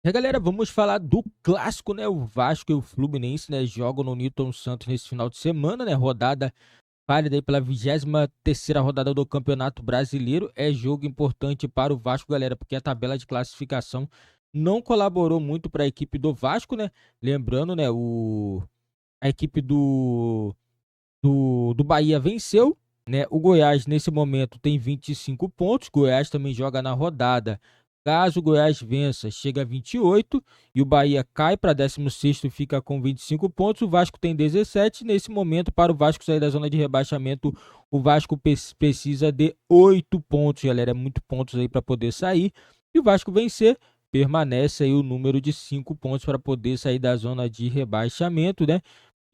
E aí, galera, vamos falar do clássico, né? O Vasco e o Fluminense, né? Jogam no Newton Santos nesse final de semana, né? Rodada válida aí pela 23ª rodada do Campeonato Brasileiro. É jogo importante para o Vasco, galera, porque a tabela de classificação não colaborou muito para a equipe do Vasco, né? Lembrando, né? A equipe do Bahia venceu, né? O Goiás, nesse momento, tem 25 pontos. Goiás também joga na rodada. Caso o Goiás vença, chega a 28 e o Bahia cai para 16º e fica com 25 pontos. O Vasco tem 17. Nesse momento, para o Vasco sair da zona de rebaixamento, o Vasco precisa de 8 pontos, galera. É muito pontos aí para poder sair. E o Vasco vencer, permanece aí o número de 5 pontos para poder sair da zona de rebaixamento, né?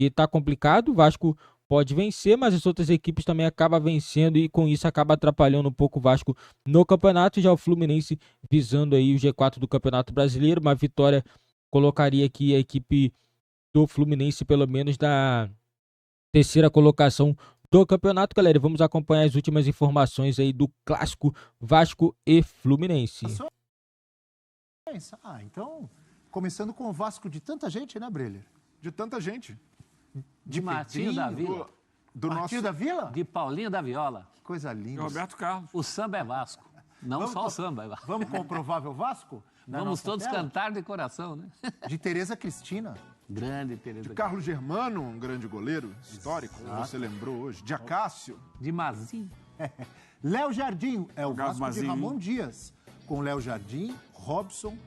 E tá complicado, o Vasco pode vencer, mas as outras equipes também acabam vencendo e com isso acaba atrapalhando um pouco o Vasco no campeonato. Já o Fluminense visando aí o G4 do Campeonato Brasileiro, uma vitória colocaria aqui a equipe do Fluminense pelo menos na terceira colocação do campeonato, galera. Vamos acompanhar as últimas informações aí do clássico Vasco e Fluminense. Então, começando com o Vasco de tanta gente, né, Breler? De tanta gente. De Martinho da Vila. Do Martinho da Vila? De Paulinho da Viola. Coisa E linda. Roberto Carlos. O samba é Vasco. Não só o samba é Vasco. Vamos com o provável Vasco? Na Vamos nossa todos tela? cantar de coração, né? De Tereza Cristina. Grande Tereza. De Carlos Germano, um grande goleiro histórico, como você lembrou hoje. De Acácio. De Mazinho. Léo Jardim, é o Gabo Vasco de Mazinho. Ramon Dias. Com Léo Jardim, Robson,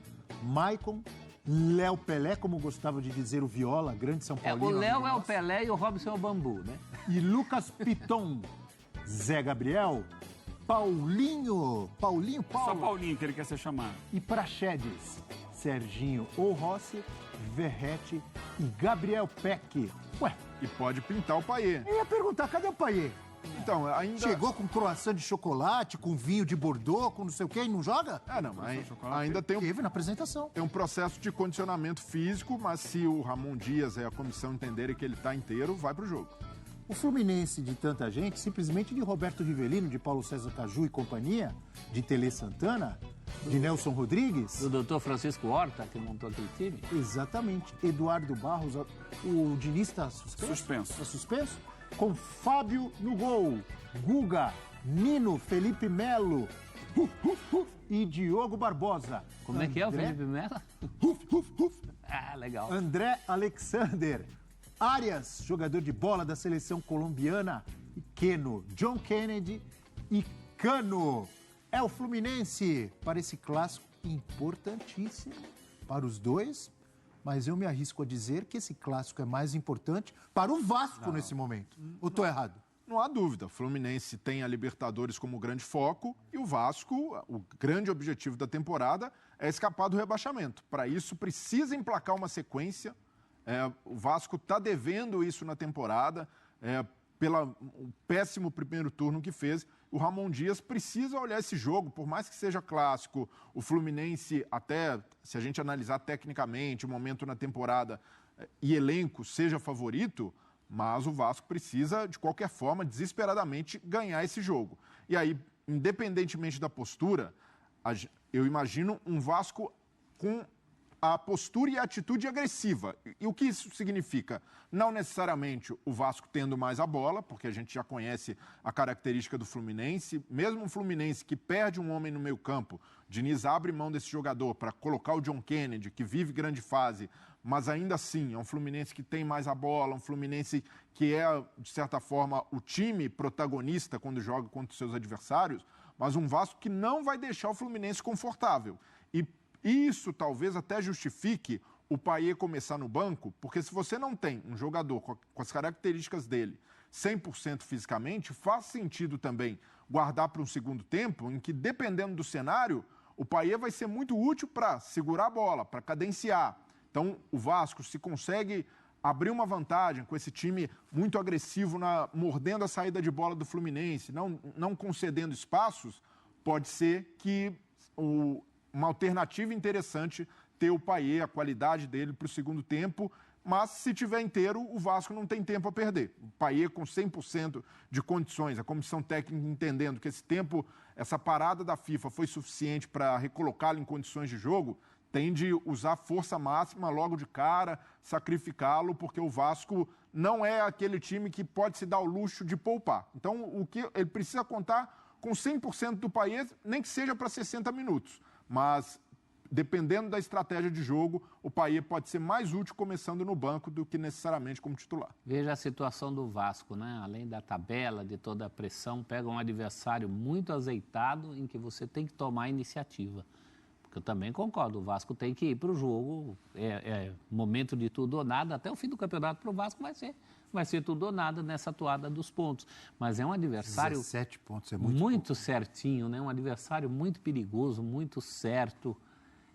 Maicon, Léo Pelé, como gostava de dizer o Viola, grande São O Paulino. Léo amigo é o nosso. Pelé e o Robson é o Bambu, né? E Lucas Piton, Zé Gabriel, Paulinho Só Paulo. Paulinho que ele quer ser chamado. E Praxedes, Serginho ou Rossi, Verrete e Gabriel Peck. Ué, E pode pintar o Paiê. eu ia perguntar, cadê o Paiê? Então, ainda... Chegou com croissant de chocolate, com vinho de Bordeaux, com não sei o quê, e não joga? Não, ainda tem Teve na apresentação. tem um processo de condicionamento físico, mas se o Ramon Dias e a comissão entenderem que ele está inteiro, vai pro jogo. O Fluminense de tanta gente, simplesmente de Roberto Rivelino, de Paulo César Caju e companhia, de Tele Santana, de Nelson Rodrigues. Do doutor Francisco Horta, que montou aquele time. Exatamente. Eduardo Barros, o Diniz está suspenso? Suspenso. Está suspenso? Com Fábio no gol, Guga, Nino, Felipe Melo e Diogo Barbosa. Como é que é o André- Felipe Melo? Ah, legal. André Alexander, Arias, jogador de bola da seleção colombiana, e Keno, John Kennedy e Cano. É o Fluminense para esse clássico importantíssimo para os dois, mas eu me arrisco a dizer que esse clássico é mais importante para o Vasco nesse momento. Ou estou errado? Não há dúvida, o Fluminense tem a Libertadores como grande foco e o Vasco, o grande objetivo da temporada é escapar do rebaixamento. Para isso, precisa emplacar uma sequência. O Vasco está devendo isso na temporada, pelo péssimo primeiro turno que fez. O Ramon Dias precisa olhar esse jogo, por mais que seja clássico, o Fluminense, até se a gente analisar tecnicamente o momento na temporada e elenco, seja favorito, mas o Vasco precisa, de qualquer forma, desesperadamente ganhar esse jogo. E aí, independentemente da postura, eu imagino um Vasco com a postura e a atitude agressiva. E o que isso significa? Não necessariamente o Vasco tendo mais a bola, porque a gente já conhece a característica do Fluminense. Mesmo o Fluminense que perde um homem no meio campo, Diniz abre mão desse jogador para colocar o John Kennedy, que vive grande fase, mas ainda assim é um Fluminense que tem mais a bola, um Fluminense que é, de certa forma, o time protagonista quando joga contra os seus adversários, mas um Vasco que não vai deixar o Fluminense confortável. E isso talvez até justifique o Paiê começar no banco, porque se você não tem um jogador com as características dele 100% fisicamente, faz sentido também guardar para um segundo tempo, em que, dependendo do cenário, o Paiê vai ser muito útil para segurar a bola, para cadenciar. Então, o Vasco, se consegue abrir uma vantagem com esse time muito agressivo, mordendo a saída de bola do Fluminense, não concedendo espaços, pode ser que uma alternativa interessante ter o Paiê, a qualidade dele para o segundo tempo, mas se tiver inteiro, o Vasco não tem tempo a perder. O Paiê com 100% de condições, a comissão técnica entendendo que esse tempo, essa parada da FIFA foi suficiente para recolocá-lo em condições de jogo, tem de usar força máxima logo de cara, sacrificá-lo, porque o Vasco não é aquele time que pode se dar o luxo de poupar. Então, o que ele precisa contar com 100% do país, nem que seja para 60 minutos. Mas, dependendo da estratégia de jogo, o Payet pode ser mais útil começando no banco do que necessariamente como titular. Veja a situação do Vasco, né? Além da tabela, de toda a pressão, pega um adversário muito azeitado em que você tem que tomar a iniciativa. Porque eu também concordo, o Vasco tem que ir para o jogo, é momento de tudo ou nada, até o fim do campeonato para o Vasco vai ser tudo ou nada nessa atuada dos pontos. Mas é um adversário 17 pontos, é muito certinho, né? Um adversário muito perigoso, muito certo.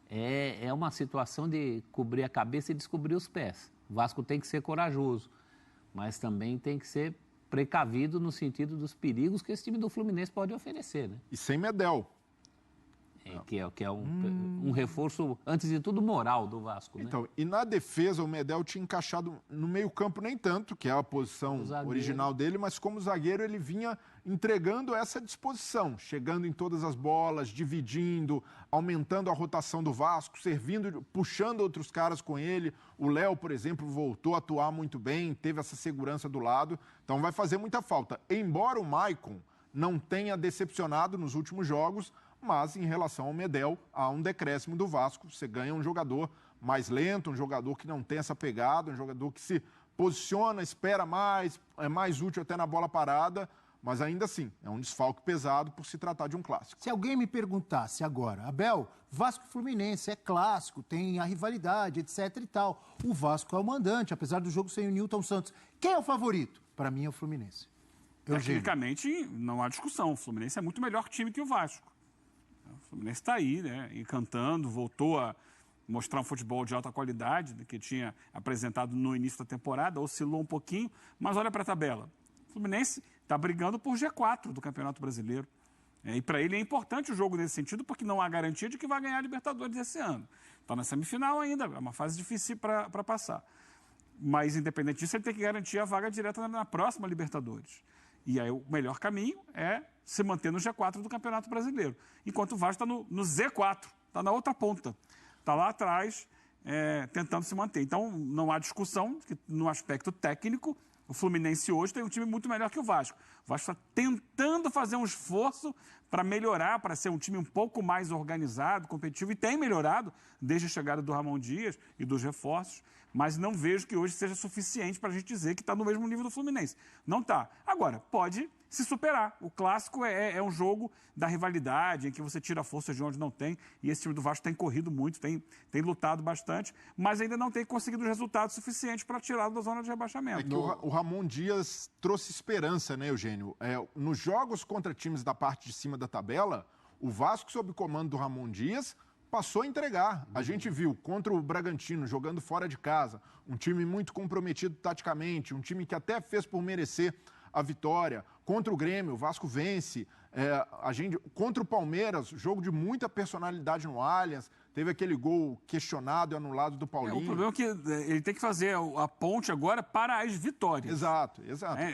É uma situação de cobrir a cabeça e descobrir os pés. O Vasco tem que ser corajoso, mas também tem que ser precavido no sentido dos perigos que esse time do Fluminense pode oferecer, né? E sem Medel. Que é um reforço, antes de tudo, moral do Vasco, né? Então, e na defesa, o Medel tinha encaixado no meio-campo nem tanto, que é a posição original dele, mas como zagueiro ele vinha entregando essa disposição, chegando em todas as bolas, dividindo, aumentando a rotação do Vasco, servindo, puxando outros caras com ele. O Léo, por exemplo, voltou a atuar muito bem, teve essa segurança do lado, então vai fazer muita falta. Embora o Maicon não tenha decepcionado nos últimos jogos, mas em relação ao Medel, há um decréscimo do Vasco. Você ganha um jogador mais lento, um jogador que não tem essa pegada, um jogador que se posiciona, espera mais, é mais útil até na bola parada, mas ainda assim, é um desfalque pesado por se tratar de um clássico. Se alguém me perguntasse agora, Abel, Vasco e Fluminense é clássico, tem a rivalidade, etc e tal. O Vasco é o mandante, apesar do jogo sem o Nilton Santos. Quem é o favorito? Para mim é o Fluminense. Tecnicamente, não há discussão. O Fluminense é muito melhor time que o Vasco. O Fluminense está aí, né, encantando, voltou a mostrar um futebol de alta qualidade, né, que tinha apresentado no início da temporada, oscilou um pouquinho, mas olha para a tabela. O Fluminense está brigando por G4 do Campeonato Brasileiro. E para ele é importante o jogo nesse sentido, porque não há garantia de que vai ganhar a Libertadores esse ano. Está na semifinal ainda, é uma fase difícil para passar. Mas, independente disso, ele tem que garantir a vaga direta na próxima Libertadores. E aí o melhor caminho é se manter no G4 do Campeonato Brasileiro. Enquanto o Vasco está no Z4, está na outra ponta. Está lá atrás, tentando se manter. Então, não há discussão que, no aspecto técnico, o Fluminense hoje tem um time muito melhor que o Vasco. O Vasco está tentando fazer um esforço para melhorar, para ser um time um pouco mais organizado, competitivo, e tem melhorado desde a chegada do Ramon Dias e dos reforços, mas não vejo que hoje seja suficiente para a gente dizer que está no mesmo nível do Fluminense. Não está. Agora, pode se superar. O clássico é um jogo da rivalidade, em que você tira força de onde não tem, e esse time do Vasco tem corrido muito, tem lutado bastante, mas ainda não tem conseguido os resultados suficientes para tirá-lo da zona de rebaixamento. É que o Ramon Dias trouxe esperança, né, Eugênio? Nos jogos contra times da parte de cima da tabela, o Vasco, sob o comando do Ramon Dias, passou a entregar. A gente viu contra o Bragantino, jogando fora de casa, um time muito comprometido taticamente, um time que até fez por merecer a vitória. Contra o Grêmio, o Vasco vence. Contra o Palmeiras, jogo de muita personalidade no Allianz. Teve aquele gol questionado e anulado do Paulinho. O problema é que ele tem que fazer a ponte agora para as vitórias. Exato.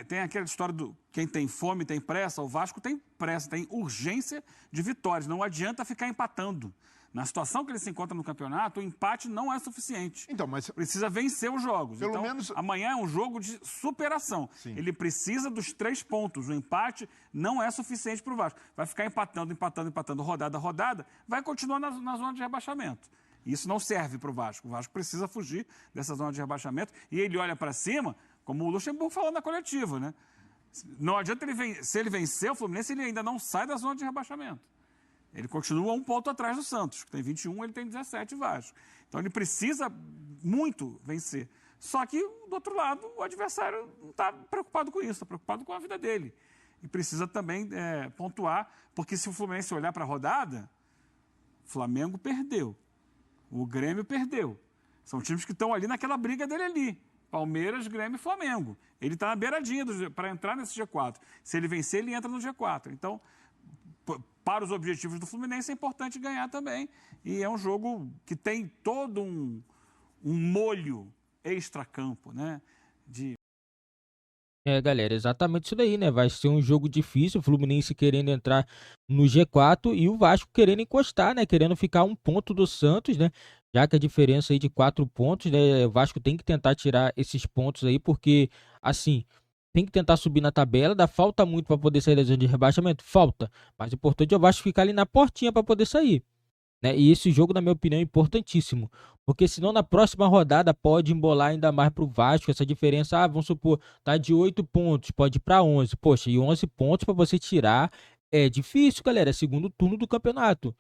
Tem aquela história do quem tem fome tem pressa. O Vasco tem pressa, tem urgência de vitórias. Não adianta ficar empatando. Na situação que ele se encontra no campeonato, o empate não é suficiente. Então, mas precisa vencer os jogos. Pelo menos amanhã é um jogo de superação. Sim. Ele precisa dos 3 pontos. O empate não é suficiente para o Vasco. Vai ficar empatando, rodada a rodada, vai continuar na zona de rebaixamento. Isso não serve para o Vasco. O Vasco precisa fugir dessa zona de rebaixamento. E ele olha para cima, como o Luxemburgo falou na coletiva, né? Não adianta se ele vencer o Fluminense, ele ainda não sai da zona de rebaixamento. Ele continua 1 ponto atrás do Santos, que tem 21, ele tem 17 Vasco. Então ele precisa muito vencer. Só que, do outro lado, o adversário não está preocupado com isso, está preocupado com a vida dele. E precisa também pontuar, porque se o Fluminense olhar para a rodada, o Flamengo perdeu, o Grêmio perdeu. São times que estão ali naquela briga dele ali. Palmeiras, Grêmio e Flamengo. Ele está na beiradinha para entrar nesse G4. Se ele vencer, ele entra no G4. Então, para os objetivos do Fluminense é importante ganhar também. E é um jogo que tem todo um molho extracampo, né? Galera, exatamente isso daí, né? Vai ser um jogo difícil, o Fluminense querendo entrar no G4 e o Vasco querendo encostar, né? Querendo ficar 1 ponto do Santos, né? Já que a diferença aí de 4 pontos, né? O Vasco tem que tentar tirar esses pontos aí, porque, assim, tem que tentar subir na tabela. Falta muito para poder sair da zona de rebaixamento? Falta. Mas o importante é o Vasco ficar ali na portinha para poder sair, né? E esse jogo, na minha opinião, é importantíssimo, porque senão na próxima rodada pode embolar ainda mais para o Vasco essa diferença. Vamos supor, tá de 8 pontos, pode ir para 11. Poxa, e 11 pontos para você tirar é difícil, galera. É segundo turno do campeonato.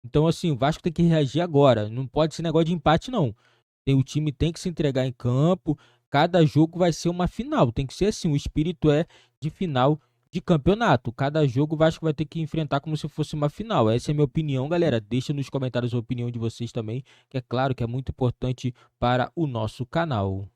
Então, assim, o Vasco tem que reagir agora. Não pode ser negócio de empate, não. O time tem que se entregar em campo. Cada jogo vai ser uma final. Tem que ser assim. O espírito é de final de campeonato. Cada jogo o Vasco vai ter que enfrentar como se fosse uma final. Essa é a minha opinião, galera. Deixa nos comentários a opinião de vocês também, que é claro que é muito importante para o nosso canal.